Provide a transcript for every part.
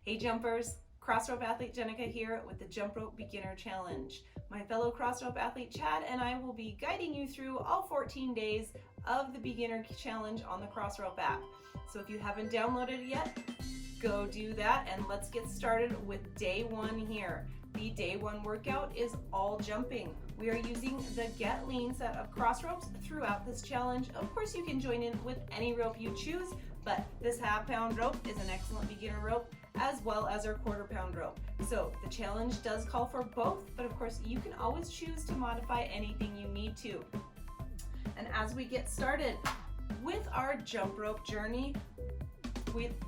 Hey jumpers, Crossrope athlete Jenica here with the Jump Rope Beginner Challenge. My fellow Crossrope athlete Chad and I will be guiding you through all 14 days of the Beginner Challenge on the Crossrope app. So if you haven't downloaded it yet, go do that and let's get started with day one here. The day one workout is all jumping. We are using the Get Lean set of cross ropes throughout this challenge. Of course, you can join in with any rope you choose, but this half-pound rope is an excellent beginner rope, as well as our quarter-pound rope. So the challenge does call for both, but of course you can always choose to modify anything you need to. And as we get started with our jump rope journey,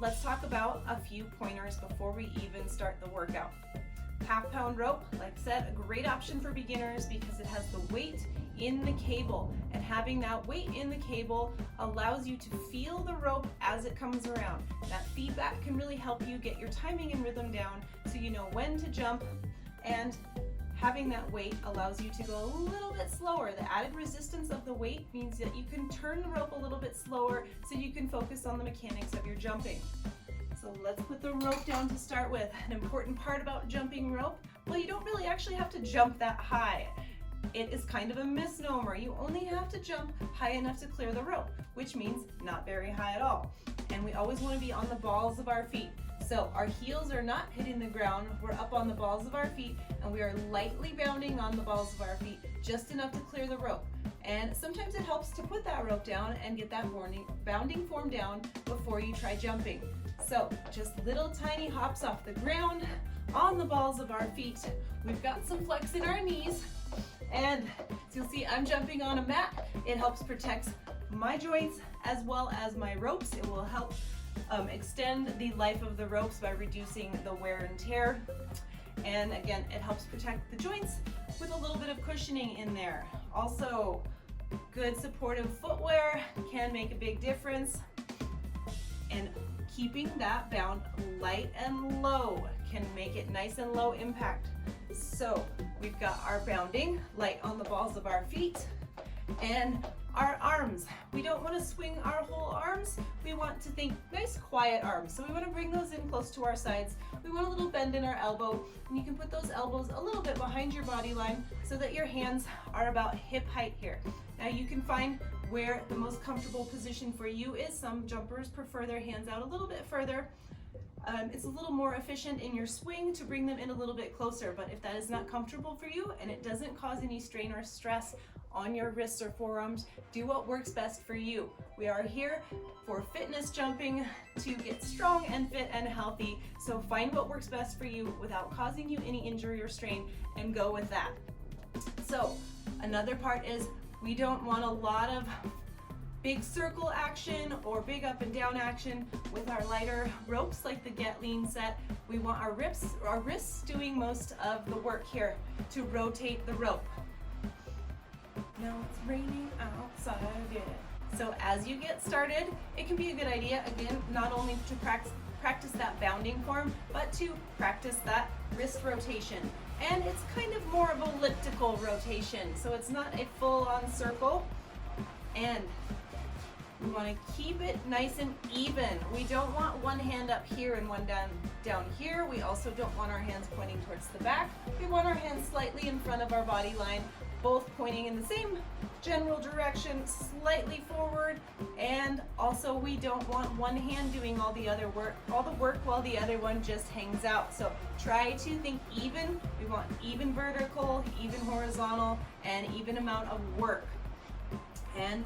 let's talk about a few pointers before we even start the workout. Half-pound rope, like I said, a great option for beginners because it has the weight in the cable, and having that weight in the cable allows you to feel the rope as it comes around. That feedback can really help you get your timing and rhythm down so you know when to jump, and having that weight allows you to go a little bit slower. The added resistance of the weight means that you can turn the rope a little bit slower so you can focus on the mechanics of your jumping. So let's put the rope down to start with. An important part about jumping rope, well, you don't really actually have to jump that high. It is kind of a misnomer. You only have to jump high enough to clear the rope, which means not very high at all. And we always want to be on the balls of our feet. So our heels are not hitting the ground, we're up on the balls of our feet, and we are lightly bounding on the balls of our feet, just enough to clear the rope. And sometimes it helps to put that rope down and get that bounding form down before you try jumping. So just little tiny hops off the ground on the balls of our feet. We've got some flex in our knees, and as you'll see, I'm jumping on a mat. It helps protect my joints as well as my ropes. It will help extend the life of the ropes by reducing the wear and tear. And again, it helps protect the joints with a little bit of cushioning in there. Also, good supportive footwear can make a big difference. And keeping that bound light and low can make it nice and low impact. So we've got our bounding light on the balls of our feet and our arms. We don't want to swing our whole arms. We want to think nice quiet arms. So we want to bring those in close to our sides. We want a little bend in our elbow, and you can put those elbows a little bit behind your body line so that your hands are about hip height here. Now you can find where the most comfortable position for you is. Some jumpers prefer their hands out a little bit further. It's a little more efficient in your swing to bring them in a little bit closer, but if that is not comfortable for you and it doesn't cause any strain or stress on your wrists or forearms, do what works best for you. We are here for fitness jumping to get strong and fit and healthy, so find what works best for you without causing you any injury or strain and go with that. So another part is we don't want a lot of big circle action or big up and down action with our lighter ropes like the Get Lean set. We want our wrists doing most of the work here to rotate the rope. Now it's raining outside, yeah. So as you get started, it can be a good idea, again, not only to practice that bounding form, but to practice that wrist rotation. And it's kind of more of elliptical rotation, so it's not a full-on circle. And we want to keep it nice and even. We don't want one hand up here and one down here. We also don't want our hands pointing towards the back. We want our hands slightly in front of our body line, both pointing in the same general direction, slightly forward. And also we don't want one hand doing all the work while the other one just hangs out. So try to think even. We want even vertical, even horizontal, and even amount of work. And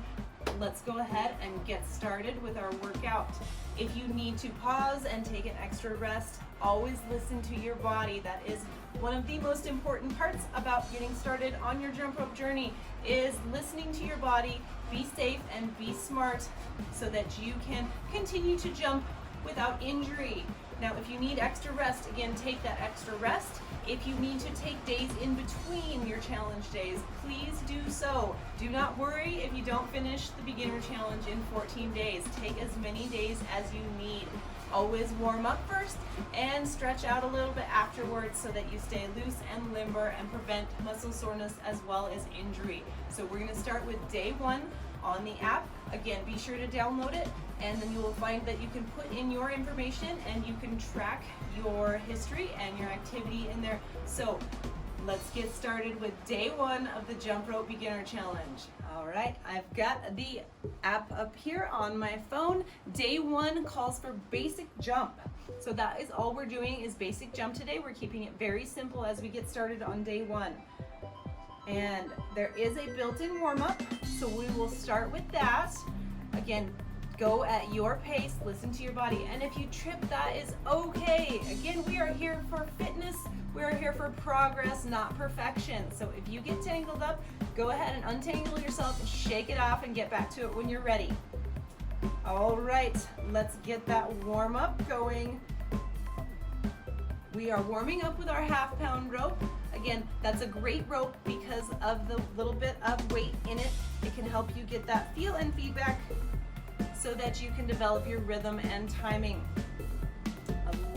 let's go ahead and get started with our workout. If you need to pause and take an extra rest, always listen to your body. That is one of the most important parts about getting started on your jump rope journey, is listening to your body. Be safe and be smart so that you can continue to jump without injury. Now, if you need extra rest, again, take that extra rest. If you need to take days in between your challenge days, please do so. Do not worry if you don't finish the beginner challenge in 14 days. Take as many days as you need. Always warm up first and stretch out a little bit afterwards so that you stay loose and limber and prevent muscle soreness as well as injury. So we're going to start with day one on the app. Again, be sure to download it, and then you will find that you can put in your information and you can track your history and your activity in there. So let's get started with day 1 of the Jump Rope Beginner Challenge. All right, I've got the app up here on my phone. Day 1 calls for basic jump. So that is all we're doing is basic jump today. We're keeping it very simple as we get started on day 1. And there is a built-in warm-up, so we will start with that. Again, go at your pace, listen to your body, and if you trip, that is okay. Again, we are here for fitness, we are here for progress, not perfection. So if you get tangled up, go ahead and untangle yourself and shake it off and get back to it when you're ready. All right, let's get that warm-up going. We are warming up with our half-pound rope. Again, that's a great rope because of the little bit of weight in it. It can help you get that feel and feedback so that you can develop your rhythm and timing.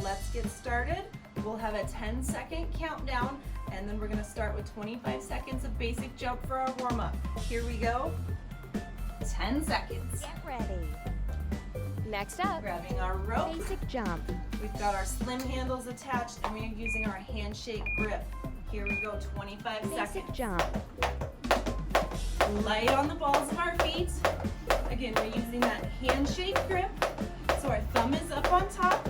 Let's get started. We'll have a 10-second countdown, and then we're going to start with 25 seconds of basic jump for our warm-up. Here we go. 10 seconds. Get ready. Next up, grabbing our rope. Basic jump. We've got our slim handles attached, and we're using our handshake grip. Here we go, 25 seconds. Basic jump. Light on the balls of our feet. Again, we're using that handshake grip. So our thumb is up on top.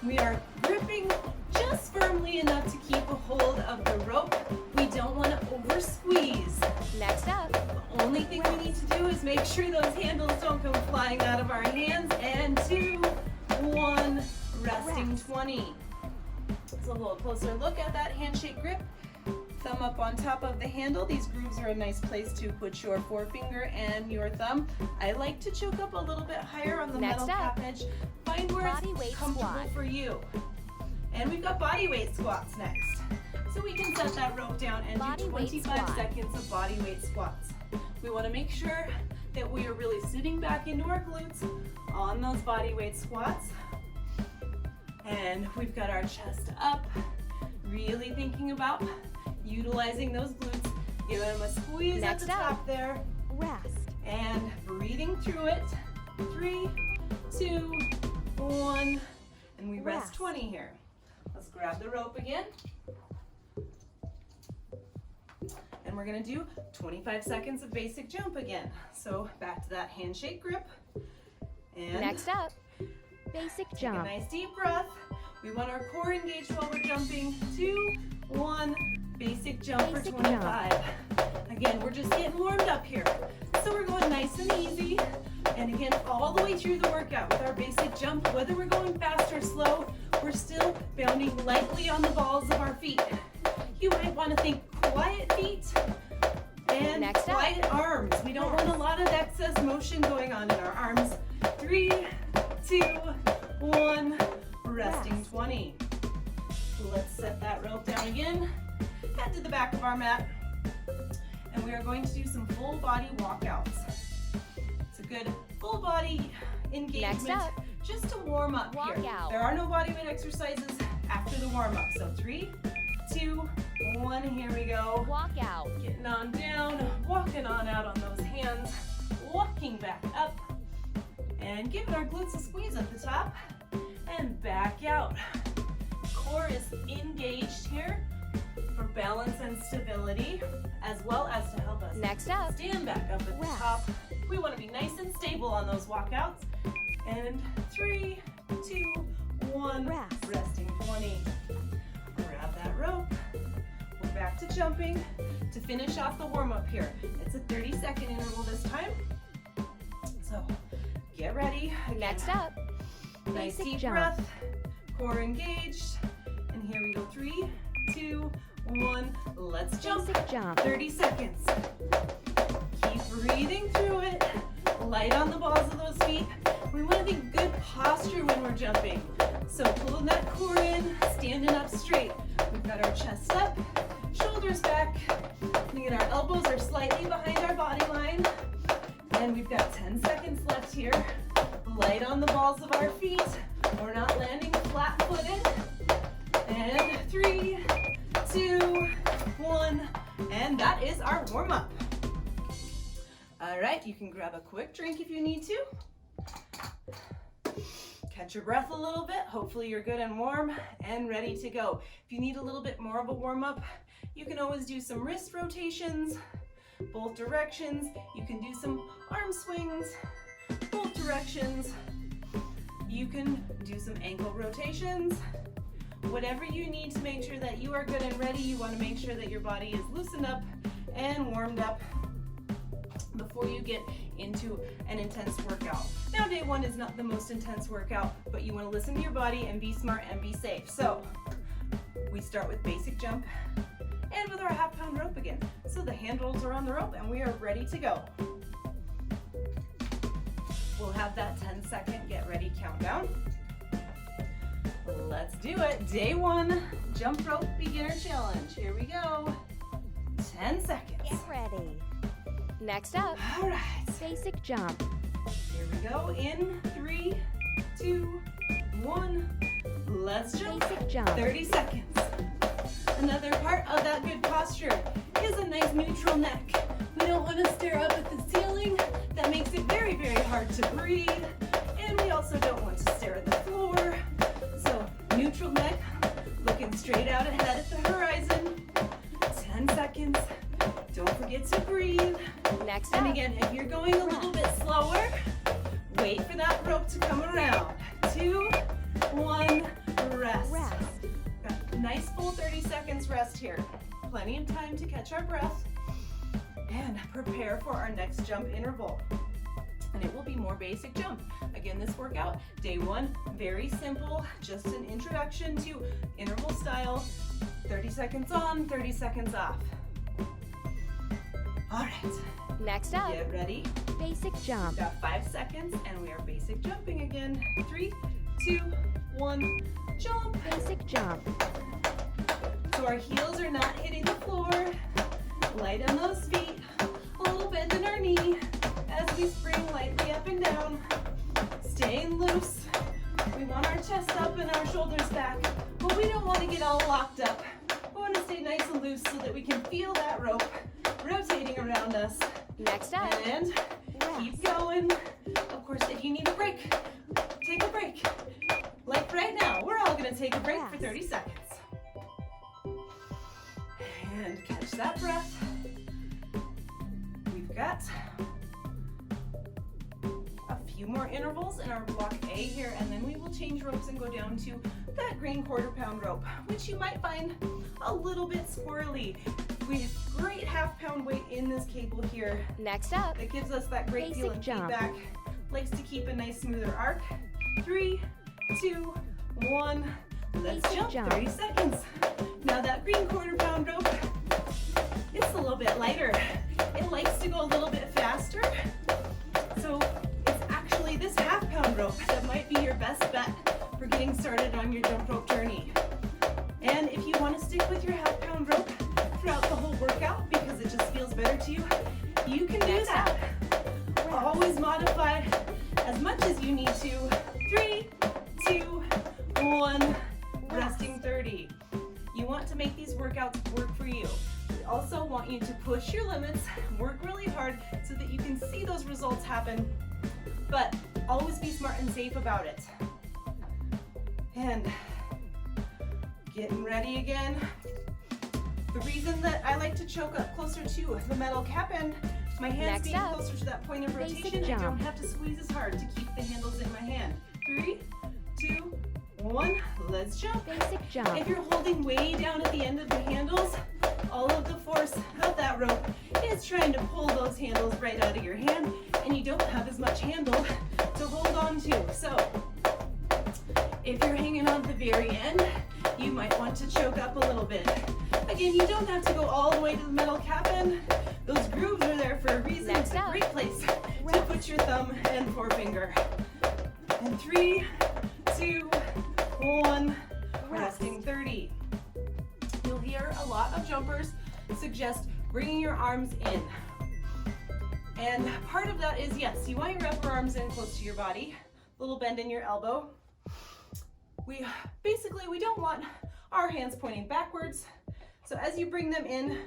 We are gripping just firmly enough to keep a hold of the rope. We don't want to over squeeze. Next up, the only thing we need to do is make sure those handles don't come flying out of our hands. And 2, 1, resting 20. So a little closer look at that handshake grip. Thumb up on top of the handle. These grooves are a nice place to put your forefinger and your thumb. I like to choke up a little bit higher on the metal cap edge. Find where it's comfortable for you. And we've got bodyweight squats next. So we can set that rope down and do 25 seconds of bodyweight squats. We want to make sure that we are really sitting back into our glutes on those bodyweight squats. And we've got our chest up, really thinking about utilizing those glutes, giving them a squeeze at the top there. Rest. And breathing through it. 3, 2, 1, and we rest 20 here. Let's grab the rope again. And we're gonna do 25 seconds of basic jump again. So back to that handshake grip. And next up, basic jump. Take a nice deep breath. We want our core engaged while we're jumping. 2, 1, basic jump for 25. Again, we're just getting warmed up here. So we're going nice and easy. And again, all the way through the workout with our basic jump, whether we're going fast or slow, we're still bounding lightly on the balls of our feet. You might want to think quiet feet and quiet arms. We don't want a lot of excess motion going on in our arms. 3, 2, 1, resting 20. Let's set that rope down again. Head to the back of our mat. And we are going to do some full body walkouts. It's a good full body engagement just to warm up here. There are no body weight exercises after the warm up. So 3, 2, 1, here we go. Walk out. Getting on down, walking on out on those hands, walking back up, and giving our glutes a squeeze at the top, and back out. Core is engaged here for balance and stability, as well as to help us stand back up at the top. We want to be nice and stable on those walkouts. And 3, 2, 1, resting 20. Grab that rope. We're back to jumping to finish off the warm-up here. It's a 30-second interval this time. So get ready. Again. Next up, nice deep breath, core engaged. And here we go, 3, 2, 1, let's jump. Basic jump. 30 seconds. Keep breathing through it. Light on the balls of those feet. We want to be good posture when we're jumping. So pulling that core in, standing up straight. We've got our chest up, shoulders back. Again, our elbows are slightly behind our body line. And we've got 10 seconds left here. Light on the balls of our feet. We're not landing flat-footed. And 3, 2, 1, and that is our warm-up. All right, you can grab a quick drink if you need to. Catch your breath a little bit. Hopefully you're good and warm and ready to go. If you need a little bit more of a warm up, you can always do some wrist rotations, both directions. You can do some arm swings, both directions. You can do some ankle rotations. Whatever you need to make sure that you are good and ready. You want to make sure that your body is loosened up and warmed up before you get into an intense workout. Now, day one is not the most intense workout, but you want to listen to your body and be smart and be safe. So we start with basic jump and with our half-pound rope again. So the handles are on the rope and we are ready to go. We'll have that 10-second get ready countdown. Let's do it. Day one, jump rope beginner challenge. Here we go. 10 seconds. Get ready. Next up, All right. basic jump. Here we go. In 3, 2, 1. Let's jump. Basic jump. 30 seconds. Another part of that good posture is a nice neutral neck. We don't want to stare up at the ceiling. That makes it very, very hard to breathe. And we also don't want to stare at the floor. So neutral neck, looking straight out ahead at the horizon. 10 seconds. Don't forget to breathe. Next And up, again, if you're going a little bit slower, wait for that rope to come around. 2, 1, rest. rest. Got a nice full 30 seconds rest here. Plenty of time to catch our breath and prepare for our next jump interval. And it will be more basic jump. Again, this workout, day one, very simple, just an introduction to interval style. 30 seconds on, 30 seconds off. All right, Next up, get ready. basic jump. We've got 5 seconds and we are basic jumping again. 3, 2, 1, jump. Basic jump. So our heels are not hitting the floor. Light on those feet. A little bend in our knee as we spring lightly up and down. Staying loose. We want our chest up and our shoulders back, but we don't want to get all locked up. We want to stay nice and loose so that we can feel that rope rotating around us. Next up, And keep going. Of course, if you need a break, take a break. Like right now, we're all going to take a break for 30 seconds. And catch that breath. We've got a few more intervals in our block A here, and then we will change ropes and go down to that green quarter-pound rope, which you might find a little bit squirrely. We have great half-pound weight in this cable here. Next up, It gives us that great Basic feel and jump. feedback. Likes to keep a nice smoother arc. 3, 2, 1. Let's Basic jump. jump. 30 seconds. Now that green quarter-pound rope, it's a little bit lighter. It likes to go a little bit faster. So it's actually this half-pound rope that might be your best bet for getting started on your jump rope journey. And if you want to stick with your half-pound rope throughout the whole workout because it just feels better to you, you can do Next that. Always modify as much as you need to. 3, 2, 1, resting 30. You want to make these workouts work for you. We also want you to push your limits, work really hard so that you can see those results happen, but always be smart and safe about it. And getting ready again. The reason that I like to choke up closer to the metal cap end, my hands Next being up, closer to that point of basic rotation, I don't jump. have to squeeze as hard to keep the handles in my hand. 3, 2, 1, let's jump. basic jump. If you're holding way down at the end of the handles, all of the force of that rope is trying to pull those handles right out of your hand, and you don't have as much handle to hold on to. So if you're hanging on the very end, you might want to choke up a little bit. Again, you don't have to go all the way to the metal cap end. Those grooves are there for a reason. Next It's a up, great place to put your thumb and forefinger. And 3, 2, 1, resting 30. You'll hear a lot of jumpers suggest bringing your arms in. And part of that is, yes, you want your upper arms in close to your body, little bend in your elbow. We don't want our hands pointing backwards. So as you bring them in,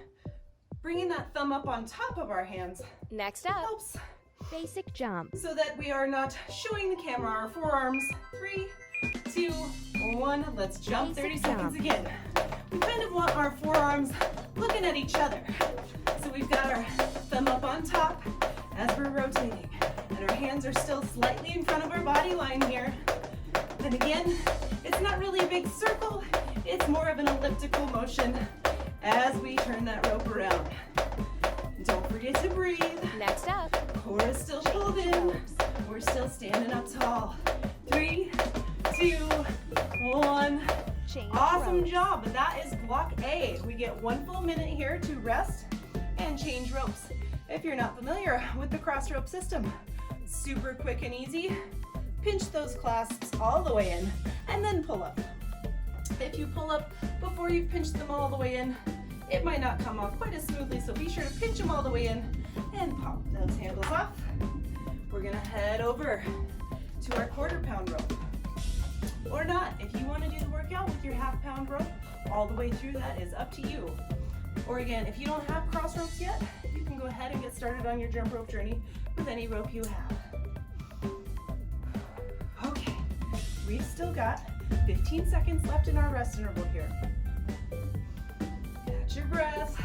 bringing that thumb up on top of our hands Next up, helps basic jump. so that we are not showing the camera our forearms. 3, 2, 1. Let's jump. 30 seconds again. We kind of want our forearms looking at each other. So we've got our thumb up on top as we're rotating, and our hands are still slightly in front of our body line here. And again, it's not really a big circle, it's more of an elliptical motion as we turn that rope around. Don't forget to breathe. Next up, Core is still pulled in. We're still standing up tall. 3, 2, 1. change Awesome ropes. job. That is block A. We get 1 full minute here to rest and change ropes. If you're not familiar with the cross rope system, super quick and easy. Pinch those clasps all the way in and then pull up. If you pull up before you've pinched them all the way in, it might not come off quite as smoothly, so be sure to pinch them all the way in and pop those handles off. We're gonna head over to our quarter-pound rope. Or not, if you wanna do the workout with your half-pound rope, all the way through, that is up to you. Or again, if you don't have cross ropes yet, you can go ahead and get started on your jump rope journey with any rope you have. Okay, we've still got 15 seconds left in our rest interval here. Catch your breath,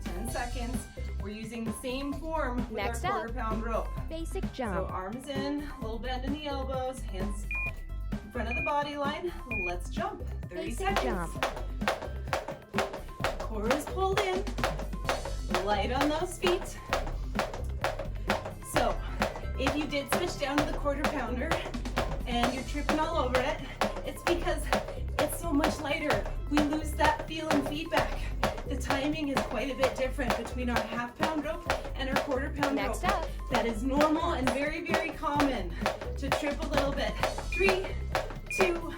10 seconds. We're using the same form with Next our up, quarter-pound rope. basic So jump. arms in, a little bend in the elbows, hands in front of the body line. Let's jump. 30 Basic seconds. jump. Core is pulled in. Light on those feet. So, if you did switch down to the quarter pounder and you're tripping all over it, it's because it's so much lighter. We lose that feel and feedback. The timing is quite a bit different between our half-pound rope and our quarter-pound rope. Next up, That is normal and very, very common to trip a little bit. 3, 2,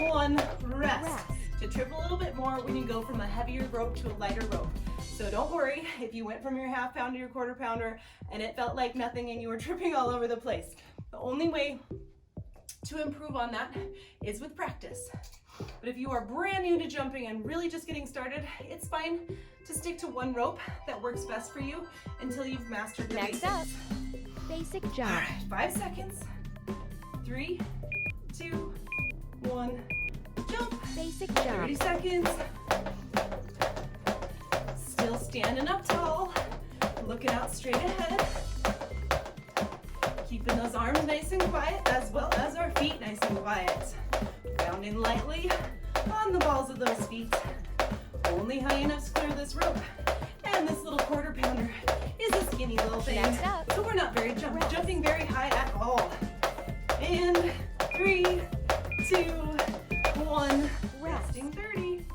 1, rest. To trip a little bit more when you go from a heavier rope to a lighter rope. So don't worry if you went from your half-pound to your quarter-pounder and it felt like nothing and you were tripping all over the place. The only way to improve on that is with practice. But if you are brand new to jumping and really just getting started, it's fine to stick to one rope that works best for you until you've mastered the Next basics. up, basic All jump. right, 5 seconds. 3, 2, 1, jump. Basic 30 jump. seconds. Still standing up tall, looking out straight ahead. Keeping those arms nice and quiet, as well as our feet nice and quiet. Bounding lightly on the balls of those feet. Only high enough to clear this rope. And this little quarter pounder is a skinny little thing. Next up. So we're not very jumping very high at all. And 3, 2, 1, resting 30.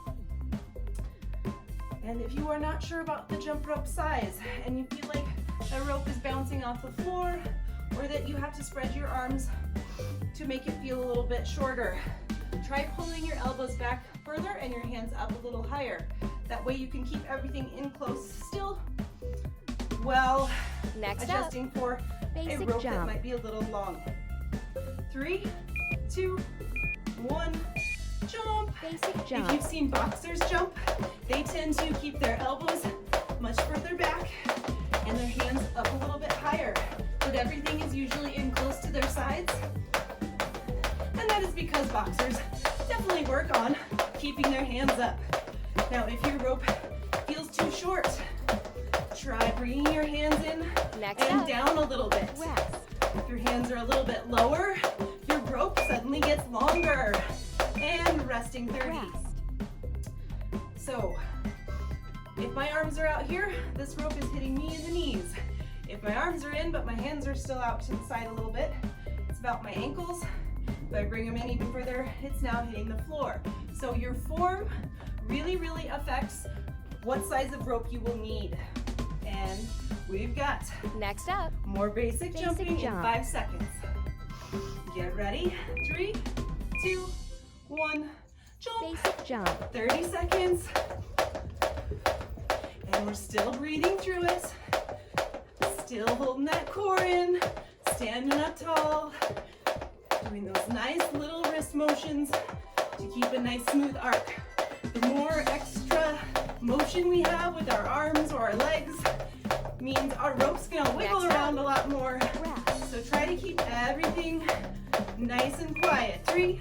And if you are not sure about the jump rope size and you feel like the rope is bouncing off the floor or that you have to spread your arms to make it feel a little bit shorter, try pulling your elbows back further and your hands up a little higher. That way you can keep everything in close still while Next up, adjusting for a basic rope that jump. might be a little long. 3, 2, 1, jump. Basic If jump. you've seen boxers jump, they tend to keep their elbows much further back and their hands up a little bit higher, but everything is usually in close to their sides. And that is because boxers definitely work on keeping their hands up. Now, if your rope feels too short, try bringing your hands in Next and up, down a little bit. rest. If your hands are a little bit lower, your rope suddenly gets longer. And resting 30. Rest. So, if my arms are out here, this rope is hitting me in the knees. If my arms are in, but my hands are still out to the side a little bit, it's about my ankles. If I bring them in even further, it's now hitting the floor. So your form really, really affects what size of rope you will need. And we've got Next up, more basic jumping jump. in 5 seconds. Get ready. 3, 2, 1, jump. basic jump. 30 seconds. And we're still breathing through it. Still holding that core in. Standing up tall. Doing those nice little wrist motions to keep a nice smooth arc. The more extra motion we have with our arms or our legs means our rope's gonna wiggle around a lot more. Rest. So try to keep everything nice and quiet. 3,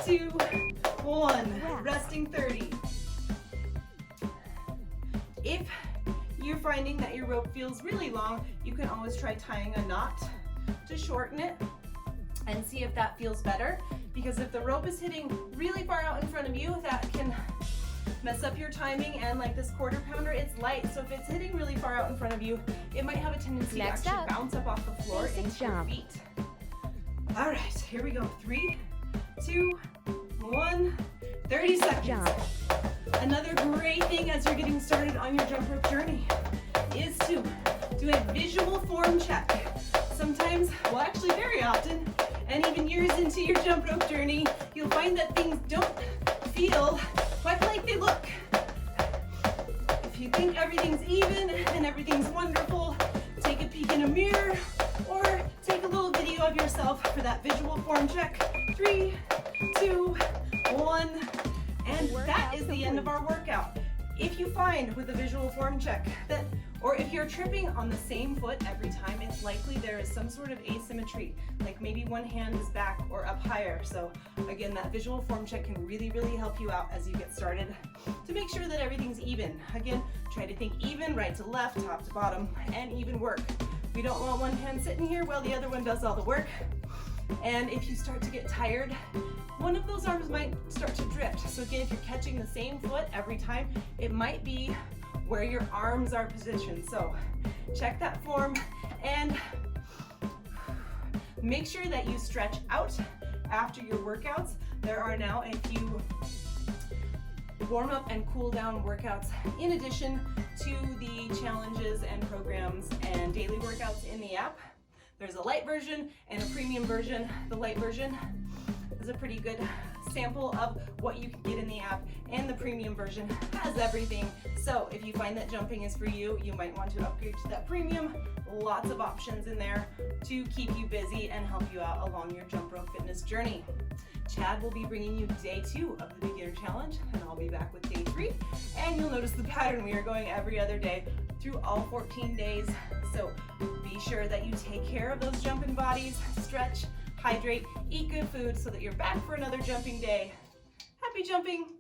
2, 1. Resting 30. If you're finding that your rope feels really long, you can always try tying a knot to shorten it and see if that feels better. Because if the rope is hitting really far out in front of you, that can mess up your timing. And like this quarter pounder, it's light, so if it's hitting really far out in front of you, it might have a tendency Next to actually up, bounce up off the floor basic into your jump. feet. All right, here we go. 3, 2, 1, 30 seconds. Jump. Another great thing as you're getting started on your jump rope journey is to do a visual form check. Sometimes, well actually very often, and even years into your jump rope journey, you'll find that things don't feel quite like they look. If you think everything's even and everything's wonderful, take a peek in a mirror or take a little video of yourself for that visual form check. 3, 2, 1, and that is the end of our workout. If you find with a visual form check that, or if you're tripping on the same foot every time, it's likely there is some sort of asymmetry, like maybe one hand is back or up higher. So again, that visual form check can really, really help you out as you get started to make sure that everything's even. Again, try to think even, right to left, top to bottom, and even work. We don't want one hand sitting here while the other one does all the work. And if you start to get tired, one of those arms might start to drift. So again, if you're catching the same foot every time, it might be where your arms are positioned. So check that form and make sure that you stretch out after your workouts. There are now a few warm up and cool down workouts in addition to the challenges and programs and daily workouts in the app. There's a light version and a premium version. The light version is a pretty good sample of what you can get in the app, and the premium version has everything. So if you find that jumping is for you, you might want to upgrade to that premium. Lots of options in there to keep you busy and help you out along your jump rope fitness journey. Chad will be bringing you day 2 of the beginner challenge, and I'll be back with day 3. And you'll notice the pattern. We are going every other day through all 14 days. So be sure that you take care of those jumping bodies, stretch, hydrate, eat good food so that you're back for another jumping day. Happy jumping!